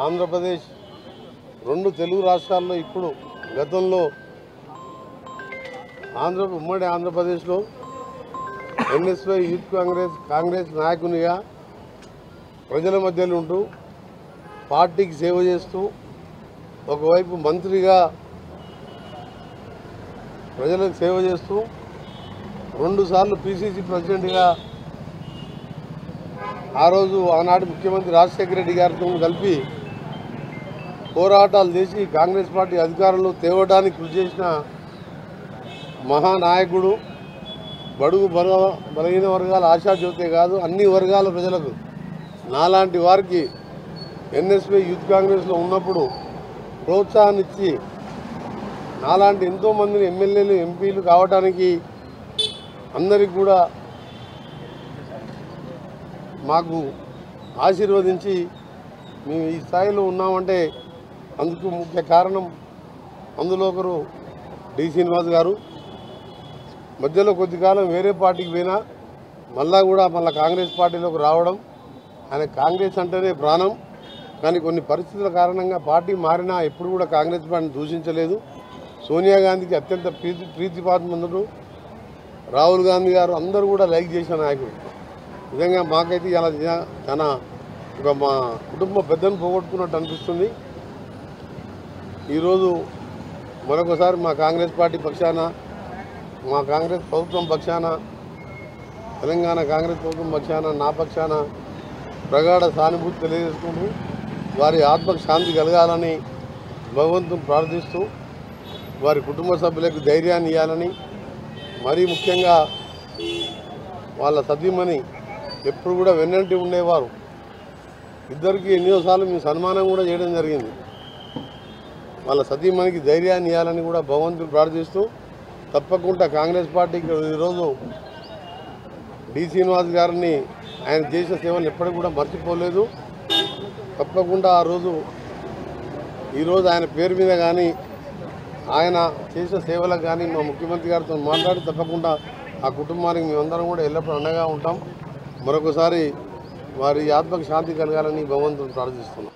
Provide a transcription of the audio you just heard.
ఆంధ్రప్రదేశ్ రెండు తెలుగు రాష్ట్రాల్లో ఇప్పుడు గతంలో ఉమ్మడి ఆంధ్రప్రదేశ్లో ఎన్ఎస్వై యూత్ కాంగ్రెస్ నాయకునిగా ప్రజల మధ్యలో ఉంటూ పార్టీకి సేవ చేస్తూ ఒకవైపు మంత్రిగా ప్రజలకు సేవ చేస్తూ 2 సార్లు పిసిసి ప్రెసిడెంట్గా ఆ రోజు ఆనాటి ముఖ్యమంత్రి రాజశేఖర రెడ్డి గారితో కలిపి పోరాటాలు చేసి కాంగ్రెస్ పార్టీ అధికారంలో తేవడానికి కృషి చేసిన మహానాయకుడు. బడుగు బలహీన వర్గాల ఆశాజ్యోతే కాదు, అన్ని వర్గాల ప్రజలకు నాలాంటి వారికి ఎన్ఎస్వై యూత్ కాంగ్రెస్లో ఉన్నప్పుడు ప్రోత్సాహాన్ని ఇచ్చి నాలాంటి ఎంతోమందిని ఎమ్మెల్యేలు ఎంపీలు కావడానికి అందరికి కూడా మాకు ఆశీర్వదించి మేము ఈ స్థాయిలో ఉన్నామంటే అందుకు ముఖ్య కారణం అందులో ఒకరు డి శ్రీనివాస్ గారు. మధ్యలో కొద్ది కాలం వేరే పార్టీకి పోయినా మళ్ళా కాంగ్రెస్ పార్టీలోకి రావడం. ఆయన కాంగ్రెస్ అంటేనే ప్రాణం. కానీ కొన్ని పరిస్థితుల కారణంగా పార్టీ మారినా ఎప్పుడు కూడా కాంగ్రెస్ పార్టీని దూషించలేదు. సోనియా గాంధీకి అత్యంత ప్రీతిపాత్రుడు, రాహుల్ గాంధీ గారు అందరూ కూడా లైక్ చేసిన నాయకుడు. నిజంగా మాకైతే ఇలా చాలా మా కుటుంబ పెద్దను పోగొట్టుకున్నట్టు అనిపిస్తుంది. ఈరోజు మరొకసారి మా కాంగ్రెస్ పార్టీ పక్షాన, మా కాంగ్రెస్ ప్రభుత్వం పక్షాన, తెలంగాణ కాంగ్రెస్ ప్రభుత్వం పక్షాన, నా పక్షాన ప్రగాఢ సానుభూతి తెలియజేసుకుంటూ వారి ఆత్మకు శాంతి కలగాలని భగవంతుని ప్రార్థిస్తూ వారి కుటుంబ సభ్యులకు ధైర్యాన్ని ఇవ్వాలని, మరీ ముఖ్యంగా వాళ్ళ సతీమణి ఎప్పుడు కూడా వెన్నంటి ఉండేవారు. ఇద్దరికి ఎన్నోసార్లు మేము సన్మానం కూడా చేయడం జరిగింది. వాళ్ళ సతీమణికి ధైర్యాన్ని ఇవ్వాలని కూడా భగవంతుని ప్రార్థిస్తూ తప్పకుండా కాంగ్రెస్ పార్టీకి ఈరోజు డి శ్రీనివాస్ గారిని ఆయన చేసిన సేవలు ఎప్పటికీ కూడా మర్చిపోలేదు. తప్పకుండా ఈరోజు ఆయన పేరు మీద కానీ ఆయన చేసిన సేవలకు కానీ మా ముఖ్యమంత్రి గారితో మాట్లాడి తప్పకుండా ఆ కుటుంబానికి మేమందరం కూడా ఎల్లప్పుడూ అండగా ఉంటాం. మరొకసారి వారి ఆత్మకు శాంతి కలగాలని భగవంతుని ప్రార్థిస్తున్నాం.